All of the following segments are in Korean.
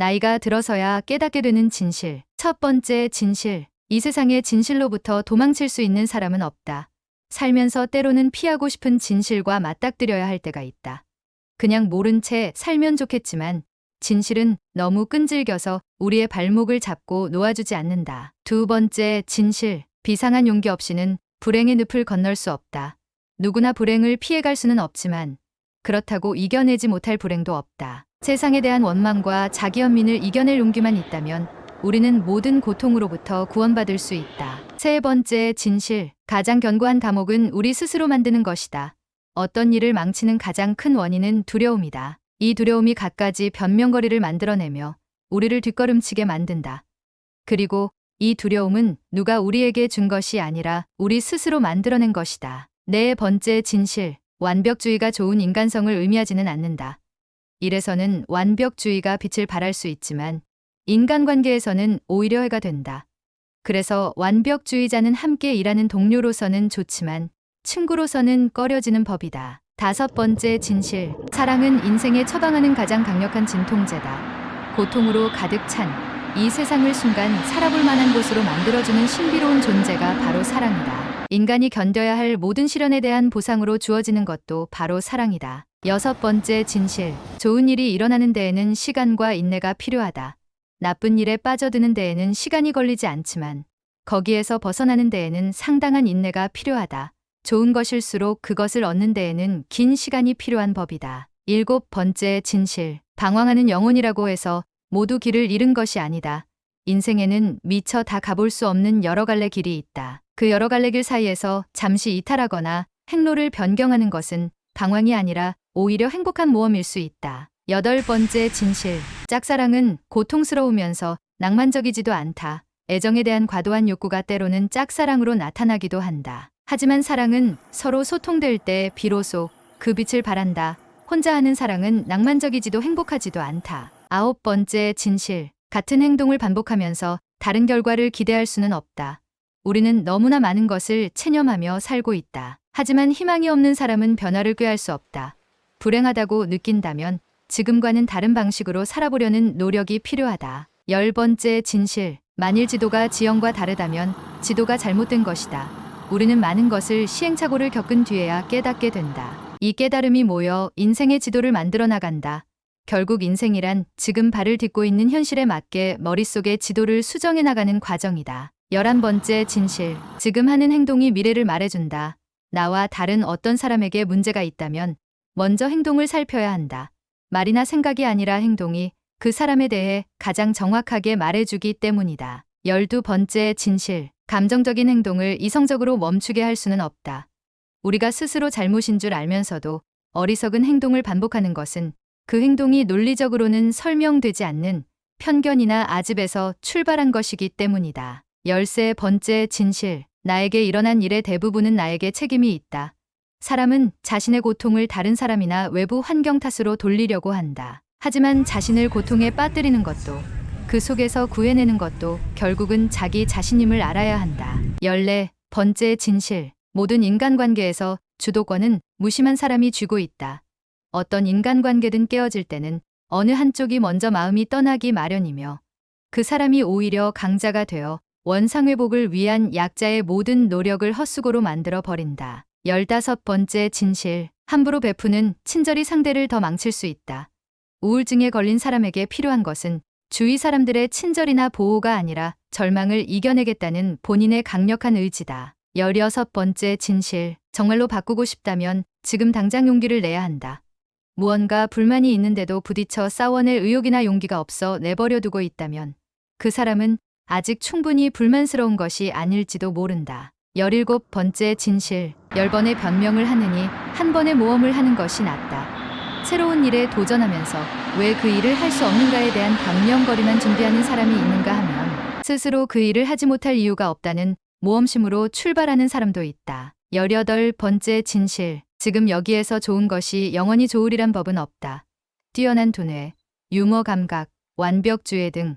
나이가 들어서야 깨닫게 되는 진실. 첫 번째 진실. 이 세상의 진실로부터 도망칠 수 있는 사람은 없다. 살면서 때로는 피하고 싶은 진실과 맞닥뜨려야 할 때가 있다. 그냥 모른 채 살면 좋겠지만 진실은 너무 끈질겨서 우리의 발목을 잡고 놓아주지 않는다. 두 번째 진실. 비상한 용기 없이는 불행의 늪을 건널 수 없다. 누구나 불행을 피해갈 수는 없지만 그렇다고 이겨내지 못할 불행도 없다. 세상에 대한 원망과 자기연민을 이겨낼 용기만 있다면 우리는 모든 고통으로부터 구원받을 수 있다. 세 번째 진실. 가장 견고한 감옥은 우리 스스로 만드는 것이다. 어떤 일을 망치는 가장 큰 원인은 두려움이다. 이 두려움이 갖가지 변명거리를 만들어내며 우리를 뒷걸음치게 만든다. 그리고 이 두려움은 누가 우리에게 준 것이 아니라 우리 스스로 만들어낸 것이다. 네 번째 진실. 완벽주의가 좋은 인간성을 의미하지는 않는다. 일에서는 완벽주의가 빛을 발할 수 있지만 인간관계에서는 오히려 해가 된다. 그래서 완벽주의자는 함께 일하는 동료로서는 좋지만 친구로서는 꺼려지는 법이다. 다섯 번째 진실. 사랑은 인생에 처방하는 가장 강력한 진통제다. 고통으로 가득 찬 이 세상을 순간 살아볼 만한 곳으로 만들어주는 신비로운 존재가 바로 사랑이다. 인간이 견뎌야 할 모든 시련에 대한 보상으로 주어지는 것도 바로 사랑이다. 여섯 번째 진실. 좋은 일이 일어나는 데에는 시간과 인내가 필요하다. 나쁜 일에 빠져드는 데에는 시간이 걸리지 않지만 거기에서 벗어나는 데에는 상당한 인내가 필요하다. 좋은 것일수록 그것을 얻는 데에는 긴 시간이 필요한 법이다. 일곱 번째 진실. 방황하는 영혼이라고 해서 모두 길을 잃은 것이 아니다. 인생에는 미처 다 가볼 수 없는 여러 갈래 길이 있다. 그 여러 갈래 길 사이에서 잠시 이탈하거나 행로를 변경하는 것은 방황이 아니라 오히려 행복한 모험일 수 있다. 여덟 번째 진실. 짝사랑은 고통스러우면서 낭만적이지도 않다. 애정에 대한 과도한 욕구가 때로는 짝사랑으로 나타나기도 한다. 하지만 사랑은 서로 소통될 때 비로소 그 빛을 발한다. 혼자 하는 사랑은 낭만적이지도 행복하지도 않다. 아홉 번째 진실. 같은 행동을 반복하면서 다른 결과를 기대할 수는 없다. 우리는 너무나 많은 것을 체념하며 살고 있다. 하지만 희망이 없는 사람은 변화를 꾀할 수 없다. 불행하다고 느낀다면 지금과는 다른 방식으로 살아보려는 노력이 필요하다. 열 번째 진실. 만일 지도가 지형과 다르다면 지도가 잘못된 것이다. 우리는 많은 것을 시행착오를 겪은 뒤에야 깨닫게 된다. 이 깨달음이 모여 인생의 지도를 만들어 나간다. 결국 인생이란 지금 발을 딛고 있는 현실에 맞게 머릿속에 지도를 수정해 나가는 과정이다. 11번째 진실. 지금 하는 행동이 미래를 말해준다. 나와 다른 어떤 사람에게 문제가 있다면 먼저 행동을 살펴야 한다. 말이나 생각이 아니라 행동이 그 사람에 대해 가장 정확하게 말해주기 때문이다. 12번째 진실. 감정적인 행동을 이성적으로 멈추게 할 수는 없다. 우리가 스스로 잘못인 줄 알면서도 어리석은 행동을 반복하는 것은 그 행동이 논리적으로는 설명되지 않는 편견이나 아집에서 출발한 것이기 때문이다. 13번째 진실. 나에게 일어난 일의 대부분은 나에게 책임이 있다. 사람은 자신의 고통을 다른 사람이나 외부 환경 탓으로 돌리려고 한다. 하지만 자신을 고통에 빠뜨리는 것도 그 속에서 구해내는 것도 결국은 자기 자신임을 알아야 한다. 14번째 진실. 모든 인간관계에서 주도권은 무심한 사람이 쥐고 있다. 어떤 인간관계든 깨어질 때는 어느 한쪽이 먼저 마음이 떠나기 마련이며 그 사람이 오히려 강자가 되어 원상회복을 위한 약자의 모든 노력을 헛수고로 만들어 버린다. 15번째 진실. 함부로 베푸는 친절이 상대를 더 망칠 수 있다. 우울증에 걸린 사람에게 필요한 것은 주위 사람들의 친절이나 보호가 아니라 절망을 이겨내겠다는 본인의 강력한 의지다. 16번째 진실. 정말로 바꾸고 싶다면 지금 당장 용기를 내야 한다. 무언가 불만이 있는데도 부딪혀 싸워낼 의욕이나 용기가 없어 내버려 두고 있다면 그 사람은 아직 충분히 불만스러운 것이 아닐지도 모른다. 17번째 진실. 10번의 변명을 하느니 한 번의 모험을 하는 것이 낫다. 새로운 일에 도전하면서 왜 그 일을 할 수 없는가에 대한 변명거리만 준비하는 사람이 있는가 하면 스스로 그 일을 하지 못할 이유가 없다는 모험심으로 출발하는 사람도 있다. 18번째 진실. 지금 여기에서 좋은 것이 영원히 좋으리란 법은 없다. 뛰어난 두뇌, 유머 감각, 완벽주의 등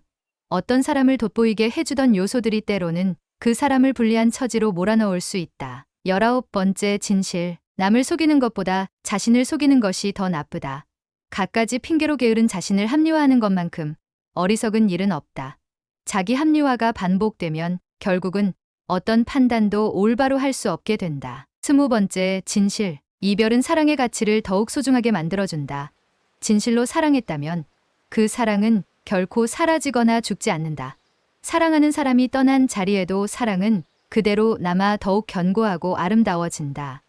어떤 사람을 돋보이게 해주던 요소들이 때로는 그 사람을 불리한 처지로 몰아넣을 수 있다. 19번째 진실. 남을 속이는 것보다 자신을 속이는 것이 더 나쁘다. 갖가지 핑계로 게으른 자신을 합리화하는 것만큼 어리석은 일은 없다. 자기 합리화가 반복되면 결국은 어떤 판단도 올바로 할 수 없게 된다. 20번째, 진실. 이별은 사랑의 가치를 더욱 소중하게 만들어준다. 진실로 사랑했다면 그 사랑은 결코 사라지거나 죽지 않는다. 사랑하는 사람이 떠난 자리에도 사랑은 그대로 남아 더욱 견고하고 아름다워진다.